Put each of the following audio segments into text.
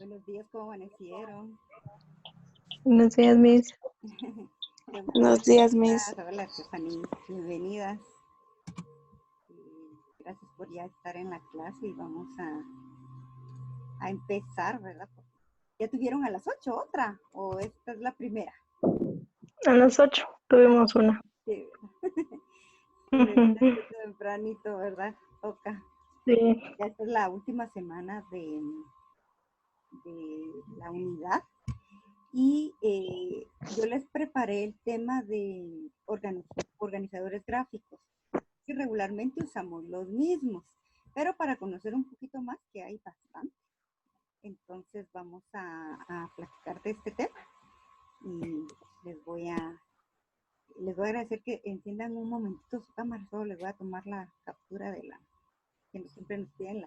Buenos días, ¿cómo amanecieron? Buenos días, Miss. Buenos días, Miss. Hola, Stephanie, bienvenidas. Gracias por ya estar en la clase y vamos a empezar, ¿verdad? ¿Ya tuvieron a las 8 otra o esta es la primera? A las 8 tuvimos una. Sí, desde tempranito, ¿verdad? Toca. Sí. Ya esta es la última semana de la unidad. Y yo les preparé el tema de organizadores gráficos, que regularmente usamos los mismos, pero para conocer un poquito más, que hay bastante. Entonces vamos a platicar de este tema y les voy a agradecer que enciendan un momentito su cámara. Solo les voy a tomar la captura de que siempre nos piden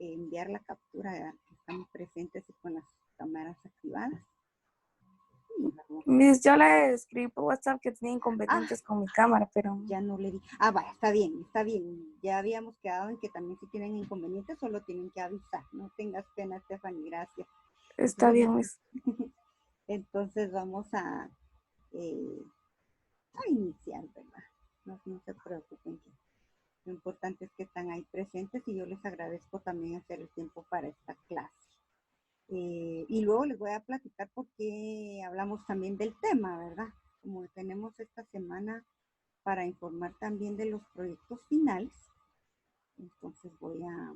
enviar la captura de que estamos presentes y con las cámaras activadas. Miss, yo le escribí por WhatsApp que tenía inconvenientes con mi cámara, pero... Ya no le di. Vaya, está bien, está bien. Ya habíamos quedado en que también si tienen inconvenientes, solo tienen que avisar. No tengas pena, Stephanie, gracias. Está bien, Miss. Entonces vamos a iniciar, ¿verdad? No se preocupen, que lo importante es que están ahí presentes y yo les agradezco también hacer el tiempo para esta clase. Y luego les voy a platicar por qué hablamos también del tema, ¿verdad? Como tenemos esta semana para informar también de los proyectos finales, entonces voy a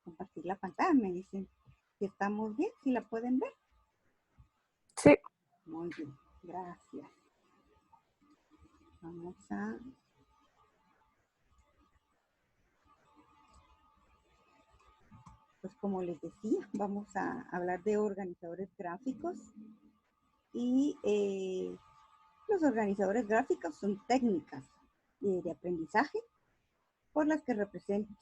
compartir la pantalla. Me dicen si estamos bien, si la pueden ver. Sí. Muy bien, gracias. Vamos a... Pues como les decía, vamos a hablar de organizadores gráficos y los organizadores gráficos son técnicas de aprendizaje por las que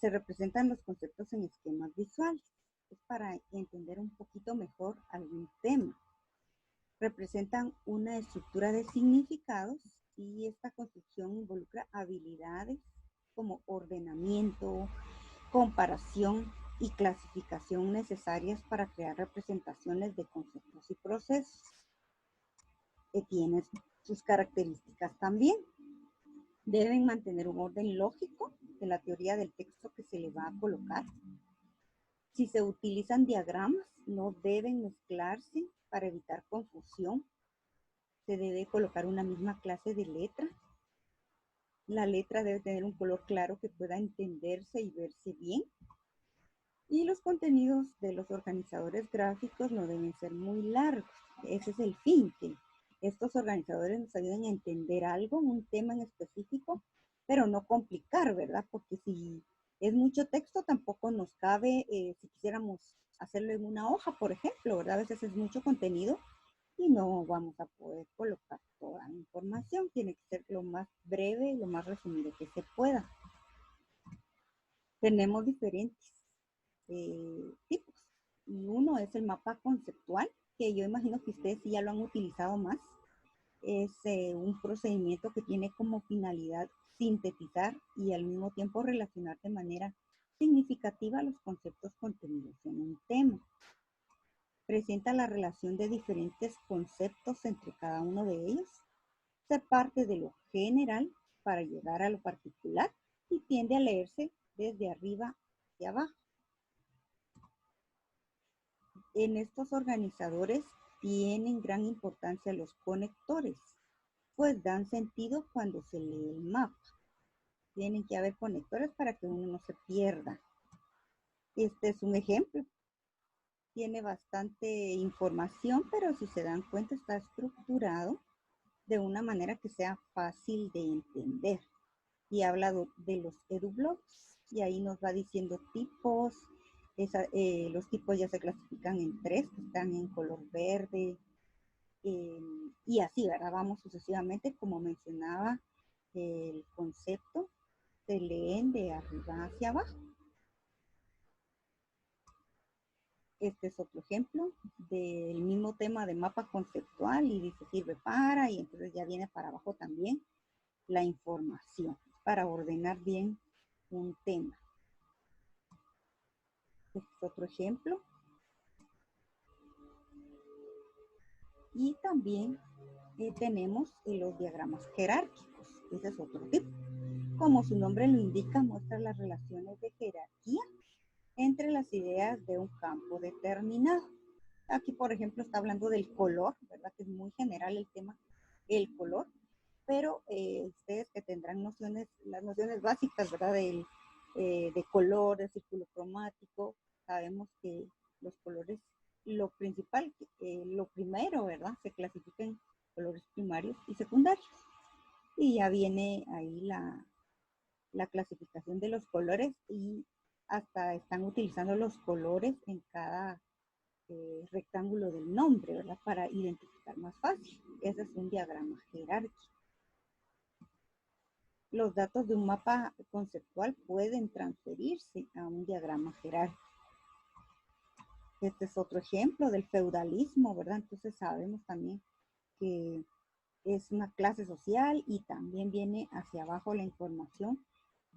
se representan los conceptos en esquemas visuales. Es para entender un poquito mejor algún tema. Representan una estructura de significados y esta construcción involucra habilidades como ordenamiento, comparación y clasificación necesarias para crear representaciones de conceptos y procesos. Tienen sus características también. Deben mantener un orden lógico de la teoría del texto que se le va a colocar. Si se utilizan diagramas, no deben mezclarse para evitar confusión. Se debe colocar una misma clase de letra. La letra debe tener un color claro que pueda entenderse y verse bien. Y los contenidos de los organizadores gráficos no deben ser muy largos. Ese es el fin, que estos organizadores nos ayuden a entender algo, un tema en específico, pero no complicar, ¿verdad? Porque si es mucho texto, tampoco nos cabe, si quisiéramos hacerlo en una hoja, por ejemplo, ¿verdad? A veces es mucho contenido y no vamos a poder colocar toda la información. Tiene que ser lo más breve, lo más resumido que se pueda. Tenemos diferentes tipos. Y uno es el mapa conceptual, que yo imagino que ustedes sí ya lo han utilizado más. Es un procedimiento que tiene como finalidad sintetizar y al mismo tiempo relacionar de manera significativa los conceptos contenidos en un tema. Presenta la relación de diferentes conceptos entre cada uno de ellos. Se parte de lo general para llegar a lo particular y tiende a leerse desde arriba hacia abajo. En estos organizadores tienen gran importancia los conectores, pues dan sentido cuando se lee el mapa. Tienen que haber conectores para que uno no se pierda. Este es un ejemplo. Tiene bastante información, pero si se dan cuenta está estructurado de una manera que sea fácil de entender. Y habla de los edublogs y ahí nos va diciendo tipos. Los tipos ya se clasifican en 3, que están en color verde, y así, ¿verdad? Vamos sucesivamente, como mencionaba, el concepto se leen de arriba hacia abajo. Este es otro ejemplo del mismo tema de mapa conceptual y dice sirve para, y entonces ya viene para abajo también la información para ordenar bien un tema. Este es otro ejemplo. Y también tenemos los diagramas jerárquicos. Ese es otro tipo. Como su nombre lo indica, muestra las relaciones de jerarquía entre las ideas de un campo determinado. Aquí, por ejemplo, está hablando del color, ¿verdad? Que es muy general el tema, el color, pero ustedes que tendrán nociones, las nociones básicas, ¿verdad? De color, de círculo cromático, sabemos que los colores, lo principal, lo primero, ¿verdad? Se clasifican colores primarios y secundarios. Y ya viene ahí la clasificación de los colores y hasta están utilizando los colores en cada rectángulo del nombre, ¿verdad? Para identificar más fácil. Ese es un diagrama jerárquico. Los datos de un mapa conceptual pueden transferirse a un diagrama jerárquico. Este es otro ejemplo del feudalismo, ¿verdad? Entonces sabemos también que es una clase social y también viene hacia abajo la información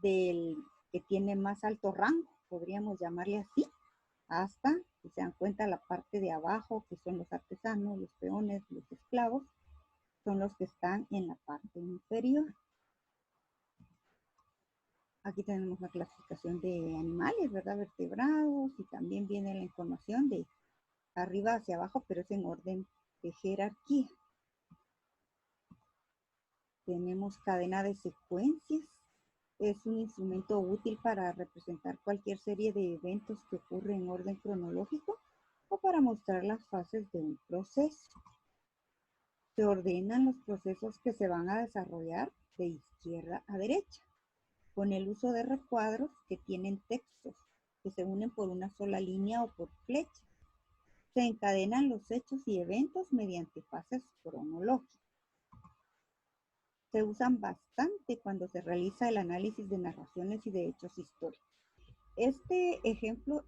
del que tiene más alto rango, podríamos llamarle así, hasta, si se dan cuenta, la parte de abajo, que son los artesanos, los peones, los esclavos, son los que están en la parte inferior. Aquí tenemos la clasificación de animales, ¿verdad? Vertebrados, y también viene la información de arriba hacia abajo, pero es en orden de jerarquía. Tenemos cadena de secuencias. Es un instrumento útil para representar cualquier serie de eventos que ocurren en orden cronológico o para mostrar las fases de un proceso. Se ordenan los procesos que se van a desarrollar de izquierda a derecha, con el uso de recuadros que tienen textos que se unen por una sola línea o por flecha. Se encadenan los hechos y eventos mediante fases cronológicas. Se usan bastante cuando se realiza el análisis de narraciones y de hechos históricos. Este ejemplo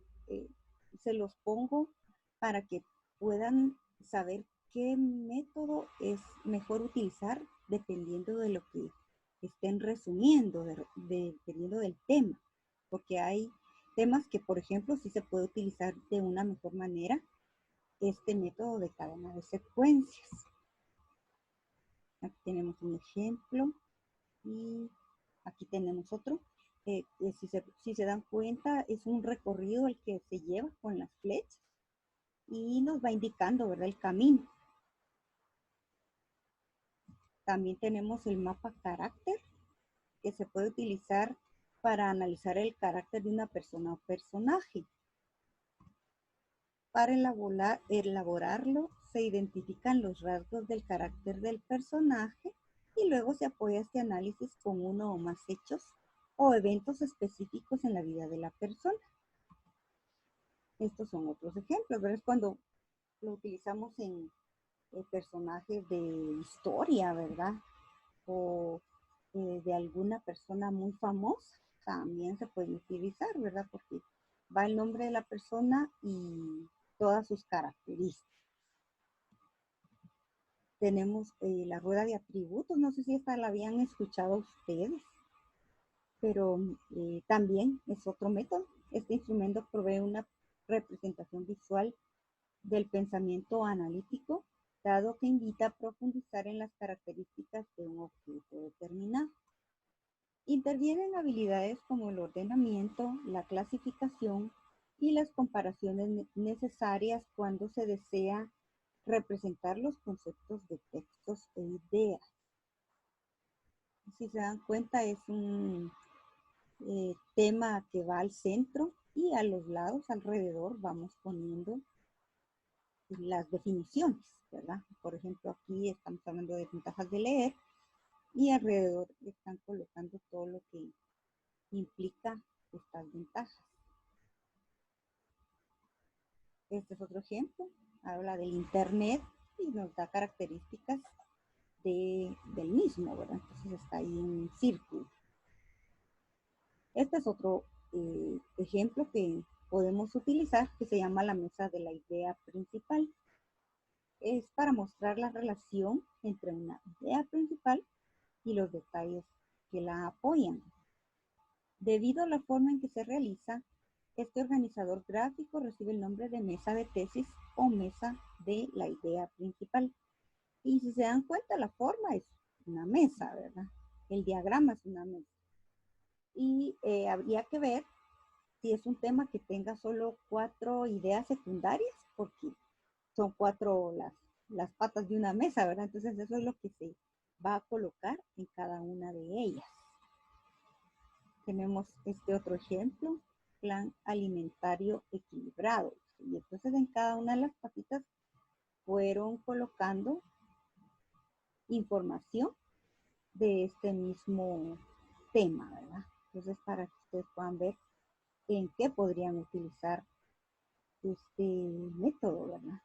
se los pongo para que puedan saber qué método es mejor utilizar dependiendo de lo que estén resumiendo, dependiendo del tema, porque hay temas que, por ejemplo, sí se puede utilizar de una mejor manera este método de cadena de secuencias. Aquí tenemos un ejemplo y aquí tenemos otro. Si se dan cuenta, es un recorrido el que se lleva con las flechas y nos va indicando, ¿verdad?, el camino. También tenemos el mapa carácter, que se puede utilizar para analizar el carácter de una persona o personaje. Para elaborarlo, se identifican los rasgos del carácter del personaje y luego se apoya este análisis con uno o más hechos o eventos específicos en la vida de la persona. Estos son otros ejemplos, ¿verdad? Es cuando lo utilizamos en personajes de historia, ¿verdad? O de alguna persona muy famosa, también se puede utilizar, ¿verdad? Porque va el nombre de la persona y todas sus características. Tenemos la rueda de atributos, no sé si esta la habían escuchado ustedes, pero también es otro método. Este instrumento provee una representación visual del pensamiento analítico, dado que invita a profundizar en las características de un objeto determinado. Intervienen habilidades como el ordenamiento, la clasificación y las comparaciones necesarias cuando se desea representar los conceptos de textos e ideas. Si se dan cuenta, es un tema que va al centro y a los lados, alrededor, vamos poniendo las definiciones, ¿verdad? Por ejemplo, aquí estamos hablando de ventajas de leer y alrededor están colocando todo lo que implica estas ventajas. Este es otro ejemplo, habla del Internet y nos da características del mismo, ¿verdad? Entonces está ahí en un círculo. Este es otro ejemplo que podemos utilizar, que se llama la mesa de la idea principal. Es para mostrar la relación entre una idea principal y los detalles que la apoyan. Debido a la forma en que se realiza, Este organizador gráfico recibe el nombre de mesa de tesis o mesa de la idea principal. Y si se dan cuenta, la forma es una mesa, ¿verdad? El diagrama es una mesa. Y habría que ver si es un tema que tenga solo 4 ideas secundarias, porque son 4 las patas de una mesa, ¿verdad? Entonces eso es lo que se va a colocar en cada una de ellas. Tenemos este otro ejemplo, plan alimentario equilibrado. Y entonces en cada una de las patitas fueron colocando información de este mismo tema, ¿verdad? Entonces para que ustedes puedan ver en qué podrían utilizar este método, ¿verdad?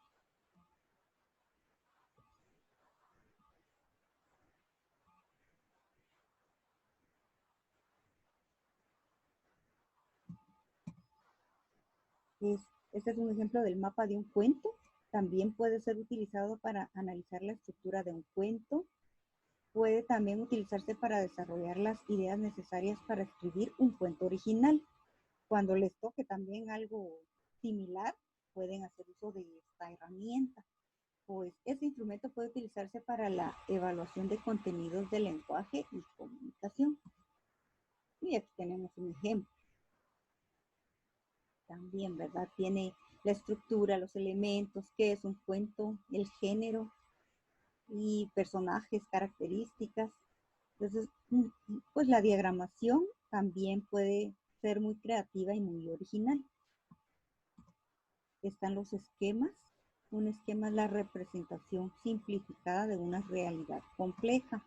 Este es un ejemplo del mapa de un cuento. También puede ser utilizado para analizar la estructura de un cuento. Puede también utilizarse para desarrollar las ideas necesarias para escribir un cuento original. Cuando les toque también algo similar, pueden hacer uso de esta herramienta. Pues este instrumento puede utilizarse para la evaluación de contenidos de lenguaje y comunicación. Y aquí tenemos un ejemplo. También, ¿verdad? Tiene la estructura, los elementos, qué es un cuento, el género y personajes, características. Entonces, pues la diagramación también puede ser muy creativa y muy original. Están los esquemas. Un esquema es la representación simplificada de una realidad compleja.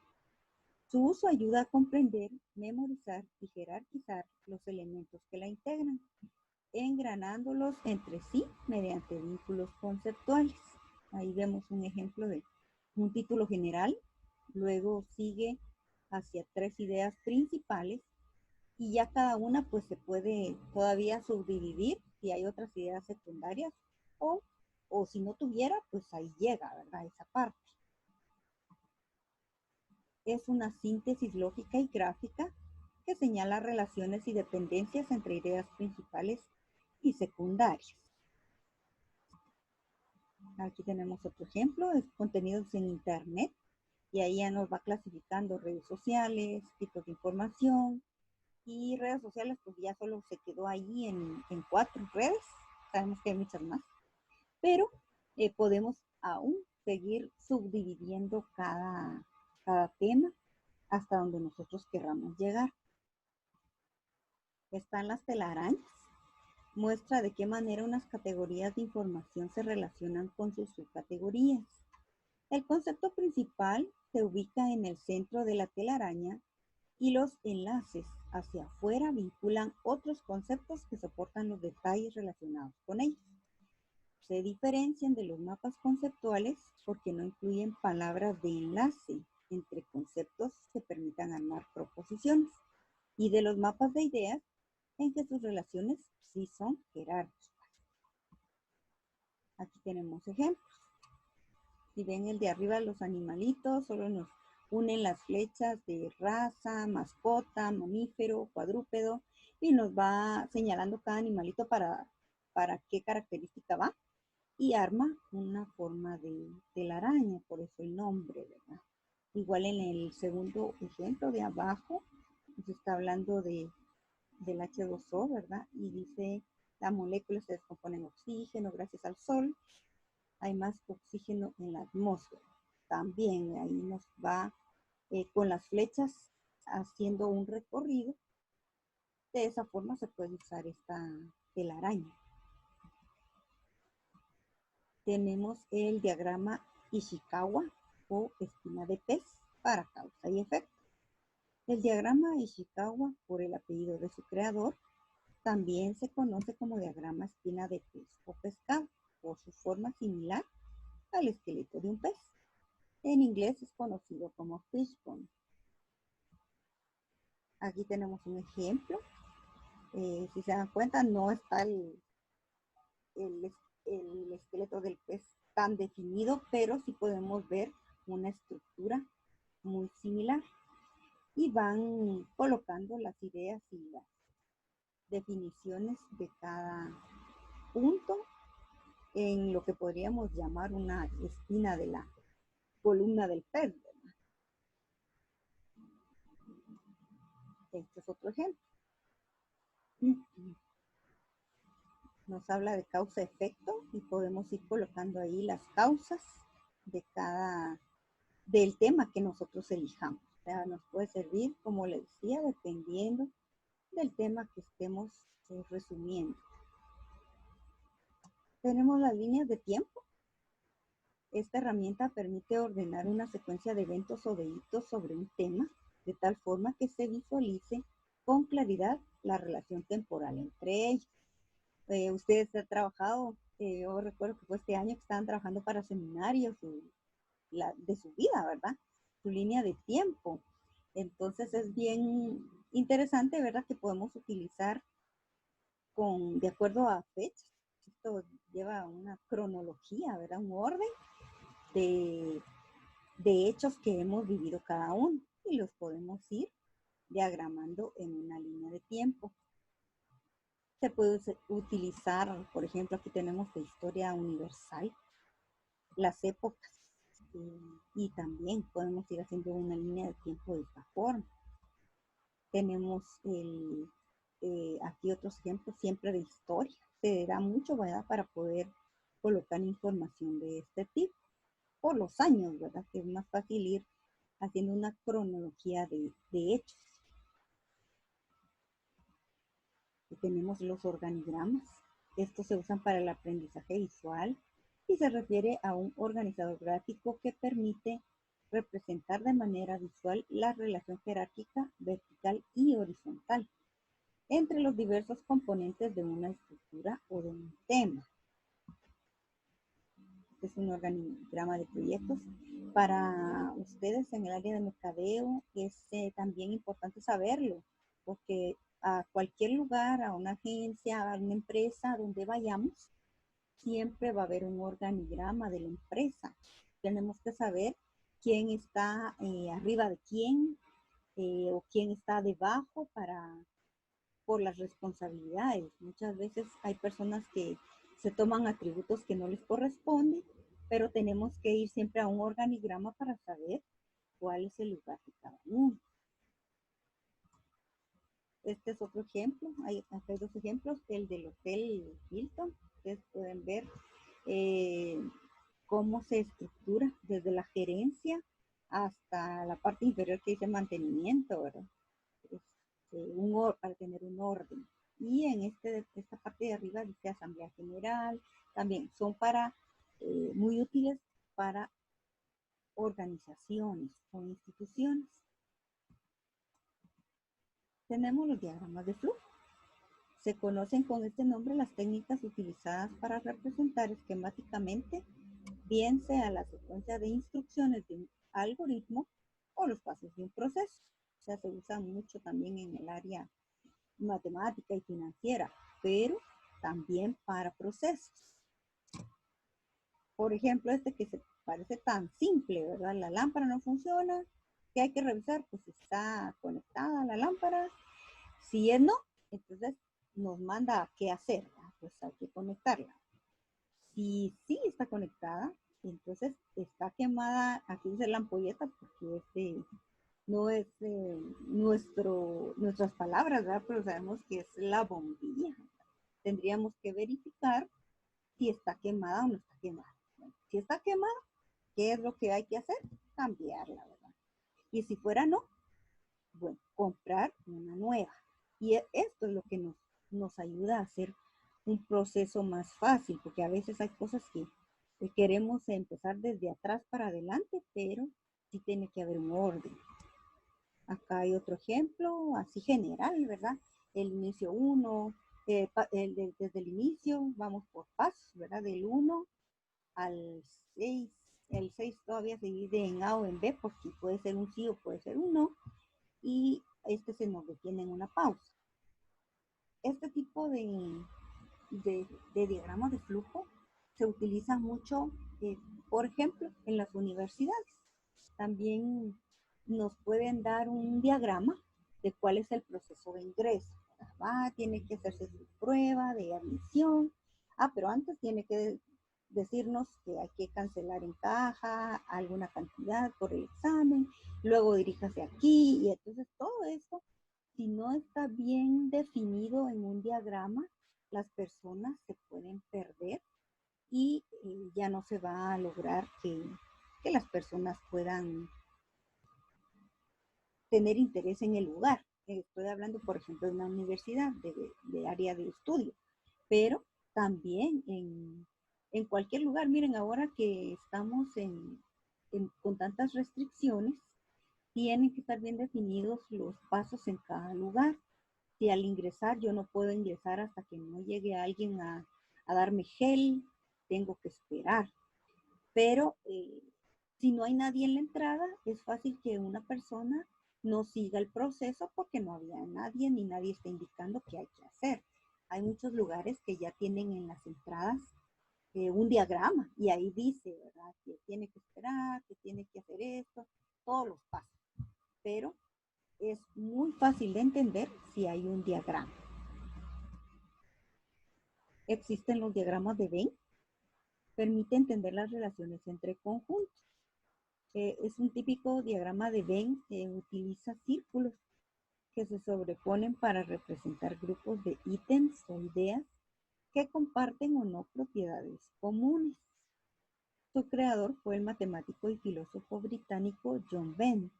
Su uso ayuda a comprender, memorizar y jerarquizar los elementos que la integran, engranándolos entre sí mediante vínculos conceptuales. Ahí vemos un ejemplo de un título general, luego sigue hacia 3 ideas principales y ya cada una pues se puede todavía subdividir si hay otras ideas secundarias o si no tuviera, pues ahí llega, ¿verdad? Esa parte. Es una síntesis lógica y gráfica que señala relaciones y dependencias entre ideas principales y secundarias. Aquí tenemos otro ejemplo, es contenidos en internet y ahí ya nos va clasificando redes sociales, tipos de información y redes sociales pues ya solo se quedó ahí en 4 redes, sabemos que hay muchas más, pero podemos aún seguir subdividiendo cada tema hasta donde nosotros querramos llegar. Están las telarañas. Muestra de qué manera unas categorías de información se relacionan con sus subcategorías. El concepto principal se ubica en el centro de la telaraña y los enlaces hacia afuera vinculan otros conceptos que soportan los detalles relacionados con ellos. Se diferencian de los mapas conceptuales porque no incluyen palabras de enlace entre conceptos que permitan armar proposiciones, y de los mapas de ideas en que sus relaciones sí son jerárquicas. Aquí tenemos ejemplos. Si ven el de arriba, los animalitos, solo nos unen las flechas de raza, mascota, mamífero, cuadrúpedo, y nos va señalando cada animalito para qué característica va, y arma una forma de telaraña, por eso el nombre, ¿verdad? Igual en el segundo ejemplo de abajo, nos está hablando del H2O, ¿verdad? Y dice, la molécula se descompone en oxígeno gracias al sol, hay más oxígeno en la atmósfera. También ahí nos va con las flechas haciendo un recorrido. De esa forma se puede usar esta telaraña. Tenemos el diagrama Ishikawa o espina de pez para causa y efecto. El diagrama Ishikawa, por el apellido de su creador, también se conoce como diagrama espina de pez o pescado, por su forma similar al esqueleto de un pez. En inglés es conocido como fishbone. Aquí tenemos un ejemplo. Si se dan cuenta, no está el esqueleto del pez tan definido, pero sí podemos ver una estructura muy similar. Y van colocando las ideas y definiciones de cada punto en lo que podríamos llamar una espina de la columna del pez, ¿verdad? Este es otro ejemplo. Nos habla de causa-efecto y podemos ir colocando ahí las causas de del tema que nosotros elijamos. O sea, nos puede servir, como les decía, dependiendo del tema que estemos resumiendo. Tenemos las líneas de tiempo. Esta herramienta permite ordenar una secuencia de eventos o de hitos sobre un tema, de tal forma que se visualice con claridad la relación temporal entre ellos. Ustedes han trabajado, yo recuerdo que fue este año que estaban trabajando para seminarios de su vida, ¿verdad? Su línea de tiempo. Entonces es bien interesante, ¿verdad? Que podemos utilizar de acuerdo a fechas. Esto lleva una cronología, ¿verdad? Un orden de hechos que hemos vivido cada uno y los podemos ir diagramando en una línea de tiempo. Se puede utilizar, por ejemplo, aquí tenemos de historia universal, las épocas, y también podemos ir haciendo una línea de tiempo de esta forma. Tenemos aquí otros ejemplos siempre de historia. Se da mucho, ¿verdad?, para poder colocar información de este tipo por los años, ¿verdad?, que es más fácil ir haciendo una cronología de hechos. Y tenemos los organigramas. Estos se usan para el aprendizaje visual y se refiere a un organizador gráfico que permite representar de manera visual la relación jerárquica, vertical y horizontal entre los diversos componentes de una estructura o de un tema. Este es un organigrama de proyectos. Para ustedes en el área de mercadeo es también importante saberlo, porque a cualquier lugar, a una agencia, a una empresa donde vayamos, siempre va a haber un organigrama de la empresa. Tenemos que saber quién está arriba de quién o quién está debajo por las responsabilidades. Muchas veces hay personas que se toman atributos que no les corresponden, pero tenemos que ir siempre a un organigrama para saber cuál es el lugar de cada uno. Este es otro ejemplo. Acá hay dos ejemplos. El del Hotel Hilton. Ustedes pueden ver cómo se estructura desde la gerencia hasta la parte inferior que dice mantenimiento, ¿verdad? Para tener un orden. Y en esta parte de arriba dice Asamblea General. También son muy útiles para organizaciones o instituciones. Tenemos los diagramas de flujo. Se conocen con este nombre las técnicas utilizadas para representar esquemáticamente, bien sea la secuencia de instrucciones de un algoritmo o los pasos de un proceso. O sea, se usa mucho también en el área matemática y financiera, pero también para procesos. Por ejemplo, este que se parece tan simple, ¿verdad? La lámpara no funciona. ¿Qué hay que revisar? Pues está conectada la lámpara. Si es no, entonces nos manda a qué hacer, ¿verdad? Pues hay que conectarla. Si sí está conectada, entonces está quemada, aquí dice la ampolleta porque no es nuestras palabras, ¿verdad? Pero sabemos que es la bombilla. Tendríamos que verificar si está quemada o no está quemada. Bueno, si está quemada, ¿qué es lo que hay que hacer? Cambiarla, ¿verdad? Y si fuera no, bueno, comprar una nueva. Y esto es lo que nos ayuda a hacer un proceso más fácil, porque a veces hay cosas que queremos empezar desde atrás para adelante, pero sí tiene que haber un orden. Acá hay otro ejemplo, así general, ¿verdad? El inicio 1, desde el inicio vamos por pasos, ¿verdad? Del 1 al 6. El 6 todavía se divide en A o en B, porque puede ser un sí o puede ser un no. Y se nos detiene en una pausa. Este tipo de diagramas de flujo se utiliza mucho, por ejemplo, en las universidades. También nos pueden dar un diagrama de cuál es el proceso de ingreso. va, tiene que hacerse su prueba de admisión. Pero antes tiene que decirnos que hay que cancelar en caja alguna cantidad por el examen, luego diríjase aquí, y entonces todo esto, si no está bien definido en un diagrama, las personas se pueden perder y ya no se va a lograr que las personas puedan tener interés en el lugar. Estoy hablando, por ejemplo, de una universidad, de área de estudio, pero también en cualquier lugar. Miren, ahora que estamos con tantas restricciones, tienen que estar bien definidos los pasos en cada lugar. Si al ingresar yo no puedo ingresar hasta que no llegue alguien a darme gel, tengo que esperar. Pero si no hay nadie en la entrada, es fácil que una persona no siga el proceso porque no había nadie ni nadie está indicando qué hay que hacer. Hay muchos lugares que ya tienen en las entradas un diagrama y ahí dice, ¿verdad? Que tiene que esperar, que tiene que hacer esto, todos los pasos. Pero es muy fácil de entender si hay un diagrama. Existen los diagramas de Venn, permite entender las relaciones entre conjuntos. Es un típico diagrama de Venn que utiliza círculos que se sobreponen para representar grupos de ítems o ideas que comparten o no propiedades comunes. Su creador fue el matemático y filósofo británico John Venn,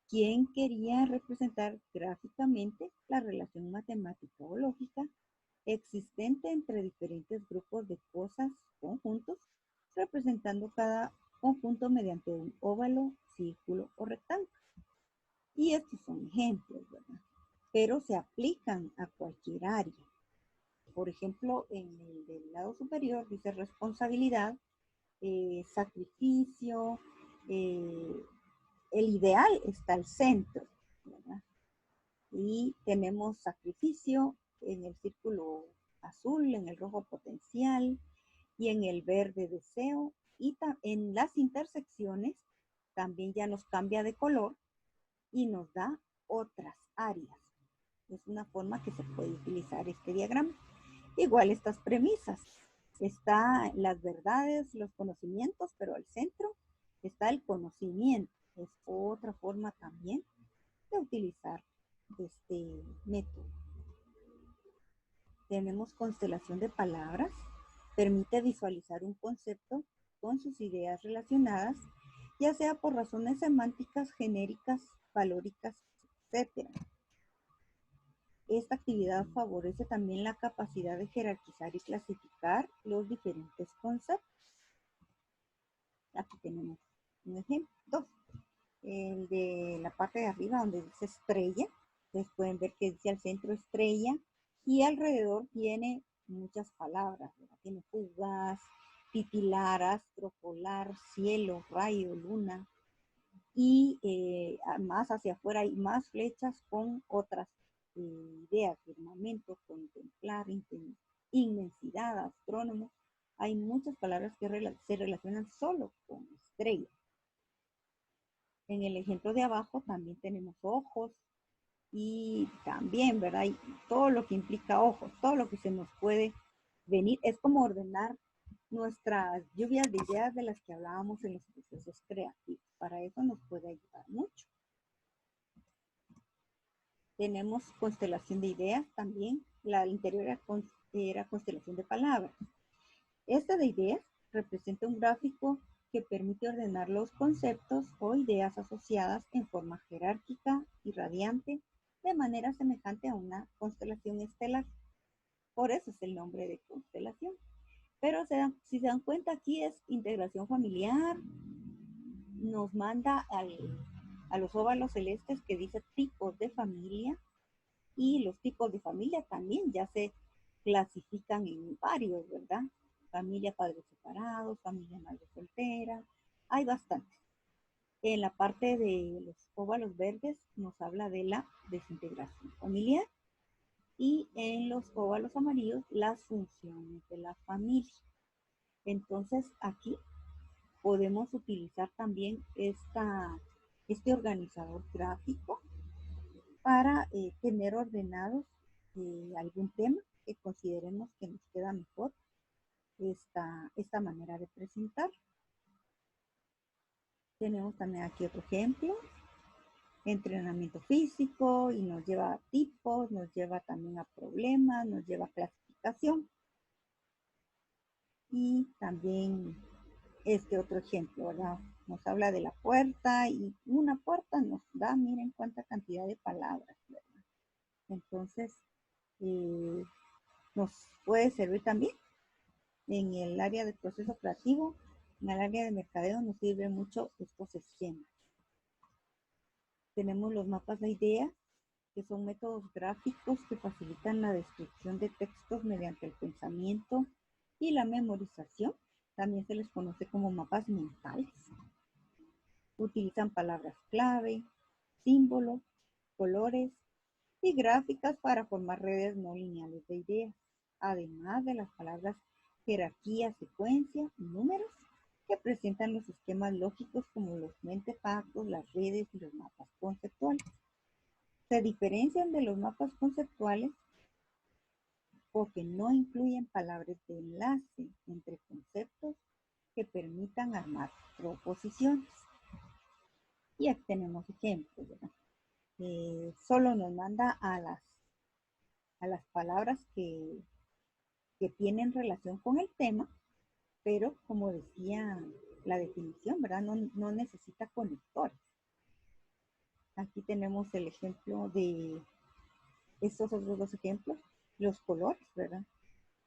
quien quería representar gráficamente la relación matemática o lógica existente entre diferentes grupos de cosas, conjuntos, representando cada conjunto mediante un óvalo, círculo o rectángulo. Y estos son ejemplos, ¿verdad? Pero se aplican a cualquier área. Por ejemplo, en el del lado superior dice responsabilidad, sacrificio, el ideal está al centro, ¿verdad? Y tenemos sacrificio en el círculo azul, en el rojo potencial y en el verde deseo. Y en las intersecciones también ya nos cambia de color y nos da otras áreas. Es una forma que se puede utilizar este diagrama. Igual estas premisas. Está las verdades, los conocimientos, pero al centro está el conocimiento. Es otra forma también de utilizar este método. Tenemos constelación de palabras. Permite visualizar un concepto con sus ideas relacionadas, ya sea por razones semánticas, genéricas, valóricas, etc. Esta actividad favorece también la capacidad de jerarquizar y clasificar los diferentes conceptos. Aquí tenemos un ejemplo, dos. El de la parte de arriba donde dice estrella. Ustedes pueden ver que dice al centro estrella y alrededor tiene muchas palabras, ¿verdad? Tiene fugaz, titilar, astro, polar, cielo, rayo, luna. Y más hacia afuera hay más flechas con otras ideas, firmamento, contemplar, inmensidad, astrónomo. Hay muchas palabras que se relacionan solo con estrellas. En el ejemplo de abajo también tenemos ojos y también, ¿verdad? Y todo lo que implica ojos, todo lo que se nos puede venir, es como ordenar nuestras lluvias de ideas de las que hablábamos en los procesos creativos. Para eso nos puede ayudar mucho. Tenemos constelación de ideas también. La interior era constelación de palabras. Esta de ideas representa un gráfico que permite ordenar los conceptos o ideas asociadas en forma jerárquica y radiante de manera semejante a una constelación estelar. Por eso es el nombre de constelación. Pero si se dan cuenta, aquí es integración familiar. Nos manda a los óvalos celestes que dice tipos de familia. Y los tipos de familia también ya se clasifican en varios, ¿verdad? Familia padres separados, familia madre soltera. Hay bastantes. En la parte de los óvalos verdes nos habla de la desintegración familiar. Y en los óvalos amarillos, las funciones de la familia. Entonces, aquí podemos utilizar también este organizador gráfico para tener ordenados algún tema que consideremos que nos queda mejor esta manera de presentar. Tenemos también aquí otro ejemplo, entrenamiento físico, y nos lleva a tipos, nos lleva también a problemas, nos lleva a clasificación. Y también este otro ejemplo, ¿verdad? Nos habla de la puerta, y una puerta nos da, miren cuánta cantidad de palabras, ¿verdad? Entonces, nos puede servir también en el área de proceso creativo, en el área de mercadeo nos sirve mucho estos esquemas. Tenemos los mapas de ideas, que son métodos gráficos que facilitan la descripción de textos mediante el pensamiento y la memorización. También se les conoce como mapas mentales. Utilizan palabras clave, símbolos, colores y gráficas para formar redes no lineales de ideas, además de las palabras jerarquía, secuencia y números que presentan los esquemas lógicos como los mentefactos, las redes y los mapas conceptuales. Se diferencian de los mapas conceptuales porque no incluyen palabras de enlace entre conceptos que permitan armar proposiciones. Y aquí tenemos ejemplos, ¿verdad? Solo nos manda a las palabras que tienen relación con el tema, pero como decía la definición, ¿verdad? No necesita conectores. Aquí tenemos el ejemplo de estos otros dos ejemplos, los colores, ¿verdad?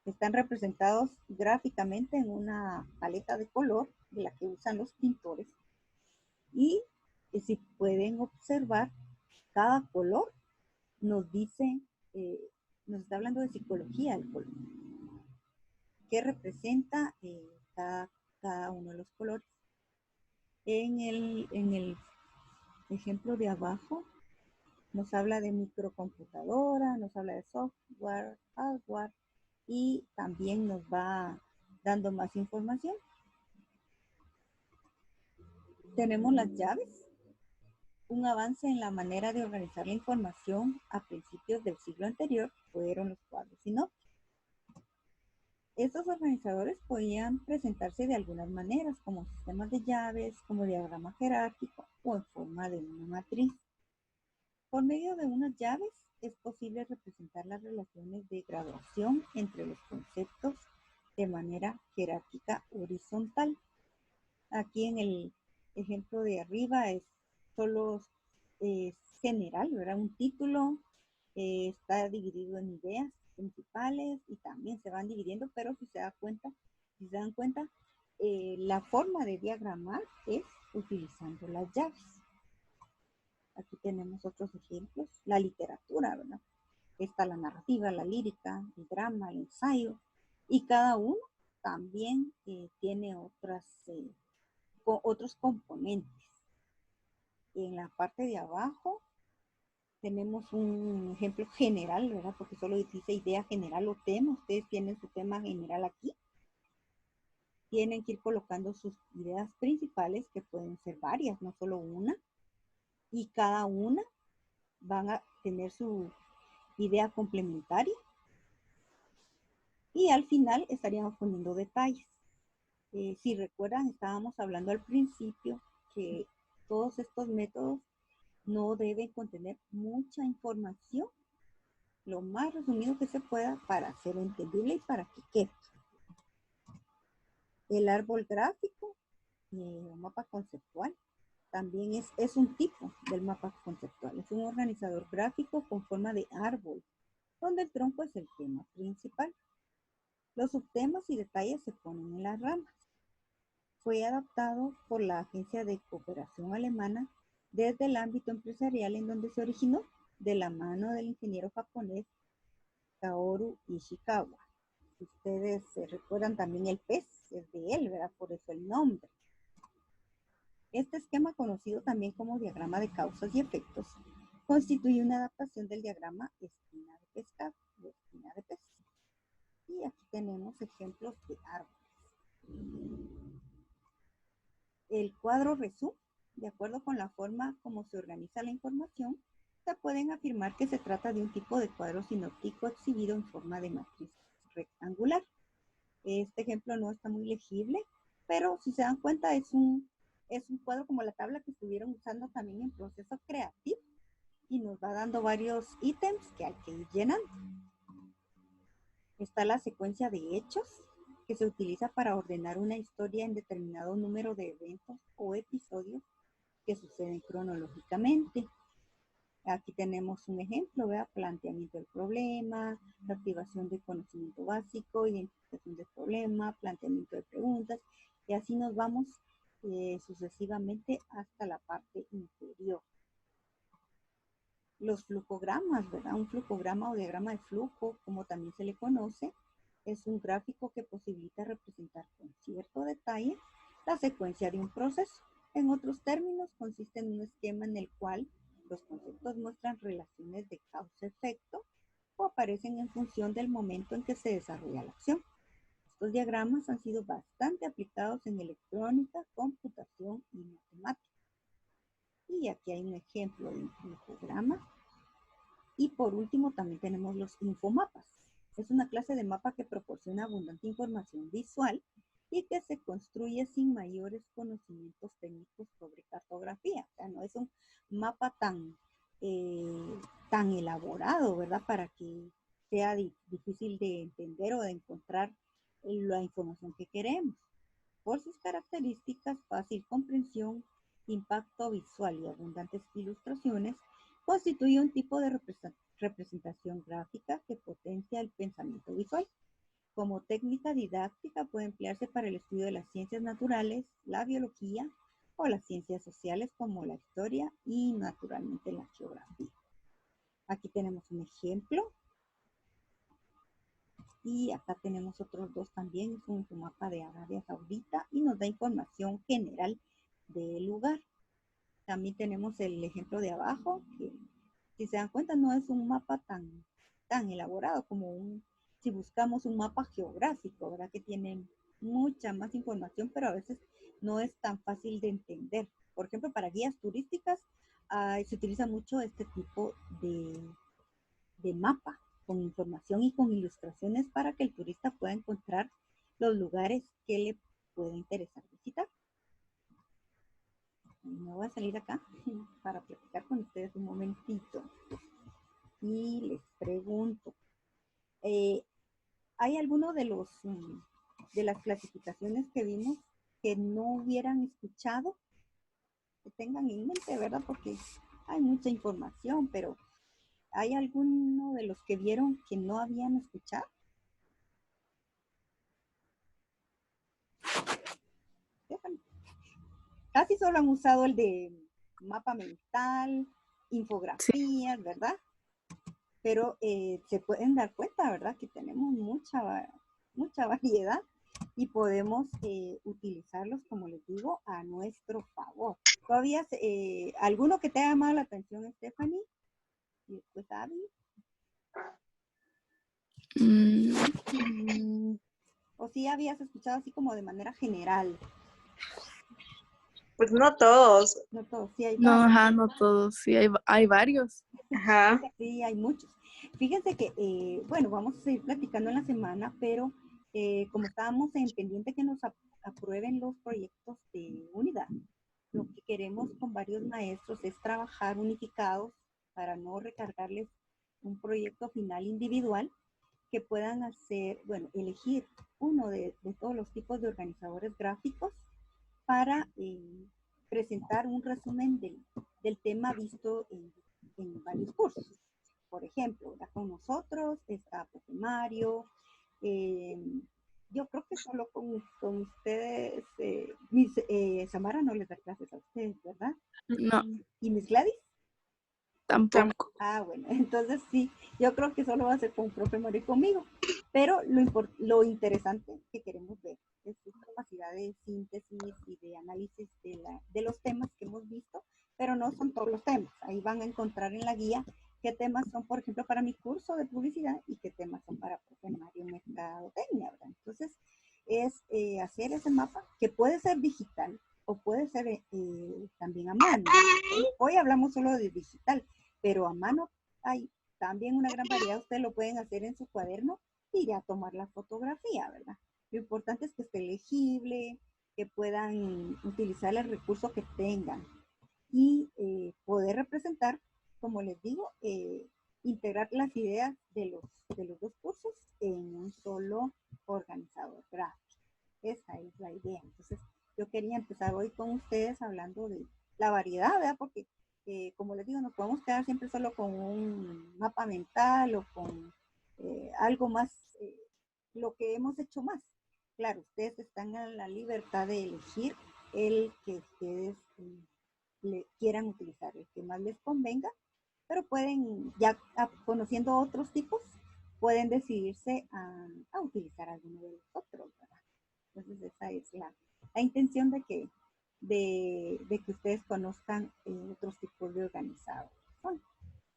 Están representados gráficamente en una paleta de color de la que usan los pintores. Y si pueden observar, cada color nos dice, nos está hablando de psicología del color. ¿Qué representa cada uno de los colores? En el ejemplo de abajo, nos habla de microcomputadora, nos habla de software, hardware, y también nos va dando más información. Tenemos las llaves, un avance en la manera de organizar la información a principios del siglo anterior fueron los cuadros sinópticos. Estos organizadores podían presentarse de algunas maneras, como sistemas de llaves, como diagrama jerárquico o en forma de una matriz. Por medio de unas llaves es posible representar las relaciones de graduación entre los conceptos de manera jerárquica horizontal. Aquí en el ejemplo de arriba es solo general, ¿verdad? Un título está dividido en ideas principales y también se van dividiendo, pero si se dan cuenta, la forma de diagramar es utilizando las llaves. Aquí tenemos otros ejemplos. La literatura, ¿verdad? Está la narrativa, la lírica, el drama, el ensayo, y cada uno también tiene otros componentes. En la parte de abajo tenemos un ejemplo general, ¿verdad? Porque solo dice idea general o tema. Ustedes tienen su tema general aquí. Tienen que ir colocando sus ideas principales, que pueden ser varias, no solo una. Y cada una van a tener su idea complementaria. Y al final estaríamos poniendo detalles. Si recuerdan, estábamos hablando al principio que todos estos métodos no deben contener mucha información, lo más resumido que se pueda para hacerlo entendible y para que quede. El árbol gráfico, el mapa conceptual, también es un tipo del mapa conceptual. Es un organizador gráfico con forma de árbol, donde el tronco es el tema principal. Los subtemas y detalles se ponen en las ramas. Fue adaptado por la Agencia de Cooperación Alemana desde el ámbito empresarial, en donde se originó de la mano del ingeniero japonés Kaoru Ishikawa. Si ustedes se recuerdan, también el pez es de él, ¿verdad? Por eso el nombre. Este esquema, conocido también como diagrama de causas y efectos, constituye una adaptación del diagrama espina de pescado, o espina de pez. Y aquí tenemos ejemplos de árboles. El cuadro resumen, de acuerdo con la forma como se organiza la información, se pueden afirmar que se trata de un tipo de cuadro sinóptico exhibido en forma de matriz rectangular. Este ejemplo no está muy legible, pero si se dan cuenta es un cuadro como la tabla que estuvieron usando también en proceso creativo y nos va dando varios ítems que hay que ir llenando. Está la secuencia de hechos que se utiliza para ordenar una historia en determinado número de eventos o episodios que suceden cronológicamente. Aquí tenemos un ejemplo, ¿verdad? Planteamiento del problema, activación de conocimiento básico, identificación del problema, planteamiento de preguntas, y así nos vamos sucesivamente hasta la parte inferior. Los flujogramas, ¿verdad? Un flujograma o diagrama de flujo, como también se le conoce, es un gráfico que posibilita representar con cierto detalle la secuencia de un proceso. En otros términos, consiste en un esquema en el cual los conceptos muestran relaciones de causa-efecto o aparecen en función del momento en que se desarrolla la acción. Estos diagramas han sido bastante aplicados en electrónica, computación y matemáticas. Y aquí hay un ejemplo de un flujograma. Y por último también tenemos los infomapas. Es una clase de mapa que proporciona abundante información visual y que se construye sin mayores conocimientos técnicos sobre cartografía. O sea, no es un mapa tan elaborado, ¿verdad? Para que sea difícil de entender o de encontrar la información que queremos. Por sus características, fácil comprensión, impacto visual y abundantes ilustraciones, constituye un tipo de representación gráfica que potencia el pensamiento visual. Como técnica didáctica puede emplearse para el estudio de las ciencias naturales, la biología o las ciencias sociales como la historia y naturalmente la geografía. Aquí tenemos un ejemplo. Y acá tenemos otros dos también, es un mapa de Arabia Saudita y nos da información general del lugar. También tenemos el ejemplo de abajo, que si se dan cuenta no es un mapa tan elaborado como si buscamos un mapa geográfico, ¿verdad? Que tiene mucha más información, pero a veces no es tan fácil de entender. Por ejemplo, para guías turísticas se utiliza mucho este tipo de mapa con información y con ilustraciones para que el turista pueda encontrar los lugares que le puede interesar visitar. Me voy a salir acá para platicar con ustedes un momentito. Y les pregunto, ¿hay alguno de las clasificaciones que vimos que no hubieran escuchado? Que tengan en mente, ¿verdad? Porque hay mucha información, pero ¿hay alguno de los que vieron que no habían escuchado? Casi solo han usado el de mapa mental, infografías, sí, ¿verdad? Pero se pueden dar cuenta, ¿verdad? Que tenemos mucha variedad y podemos utilizarlos, como les digo, a nuestro favor. ¿Todavía alguno que te haya llamado la atención, Stephanie? Y después Abby. ¿O sí habías escuchado así como de manera general? Pues no todos. No todos, sí hay No, varios. ajá, no todos, sí, hay varios. Ajá. Sí, hay muchos. Fíjense que, bueno, vamos a seguir platicando en la semana, pero como estábamos en pendiente que nos aprueben los proyectos de unidad, lo que queremos con varios maestros es trabajar unificados para no recargarles un proyecto final individual, que puedan hacer, bueno, elegir uno de todos los tipos de organizadores gráficos para presentar un resumen del tema visto en varios cursos. Por ejemplo, acá con nosotros está Profe Mario, yo creo que solo con ustedes, Samara no les da clases a ustedes, ¿verdad? No, ¿Y Miss Gladys? tampoco. Ah, bueno, entonces sí, yo creo que solo va a ser con Profe Mario y conmigo, pero lo interesante que queremos ver es su capacidad de síntesis y de análisis de los temas que hemos visto, pero no son todos los temas. Ahí van a encontrar en la guía qué temas son, por ejemplo, para mi curso de publicidad y qué temas son para Profe Mario Mercadotecnia, ¿verdad? Entonces, es hacer ese mapa que puede ser digital o puede ser también a mano. Hoy hablamos solo de digital, pero a mano hay también una gran variedad. Ustedes lo pueden hacer en su cuaderno y ya tomar la fotografía, ¿verdad? Lo importante es que esté legible, que puedan utilizar el recurso que tengan y poder representar, como les digo, integrar las ideas de los dos cursos en un solo organizador gráfico. Esa es la idea. Entonces, yo quería empezar hoy con ustedes hablando de la variedad, ¿verdad? Porque, como les digo, nos podemos quedar siempre solo con un mapa mental o con algo más, lo que hemos hecho más. Claro, ustedes están en la libertad de elegir el que ustedes quieran utilizar, el que más les convenga, pero pueden, ya conociendo otros tipos, pueden decidirse a utilizar alguno de los otros, ¿verdad? Entonces esa es la intención de que ustedes conozcan otros tipos de organizadores. Bueno,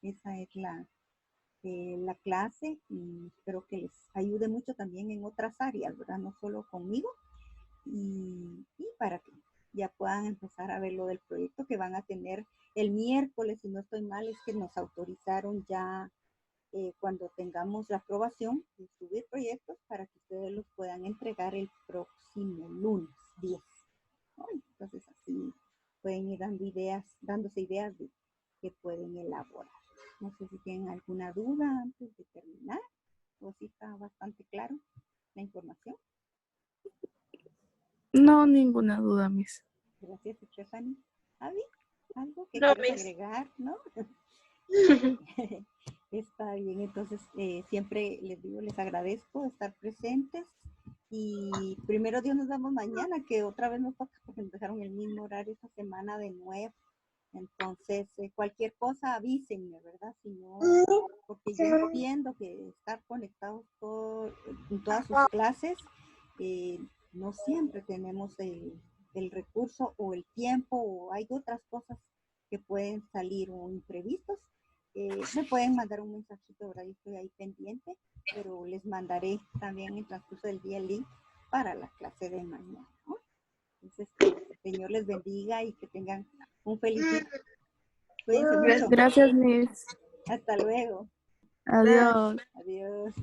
esa es la clase y espero que les ayude mucho también en otras áreas, ¿verdad? No solo conmigo y para que ya puedan empezar a ver lo del proyecto que van a tener el miércoles, si no estoy mal, es que nos autorizaron ya cuando tengamos la aprobación de subir proyectos para que ustedes los puedan entregar el próximo lunes 10. ¿No? Entonces así pueden ir dándose ideas de que pueden elaborar. No sé si tienen alguna duda antes de terminar o si está bastante claro la información. No, ninguna duda, Miss. Gracias, Stephanie. Avi, ¿algo que No, quieras Miss. agregar? ¿No? Está bien, entonces siempre les digo, les agradezco estar presentes y primero Dios nos vemos mañana, que otra vez nos toca porque nos dejaron el mismo horario esta semana de nuevo. Entonces, cualquier cosa avísenme, ¿verdad? Si no, porque yo entiendo que estar conectados en todas sus clases, no siempre tenemos el recurso o el tiempo o hay otras cosas que pueden salir o imprevistos. Me pueden mandar un mensajito, ¿verdad? Yo estoy ahí pendiente, pero les mandaré también en el transcurso del día el link para la clase de mañana, ¿no? Entonces, que el Señor les bendiga y que tengan un feliz día. Cuídense mucho. Gracias, Miss. Hasta luego. Adiós. Adiós.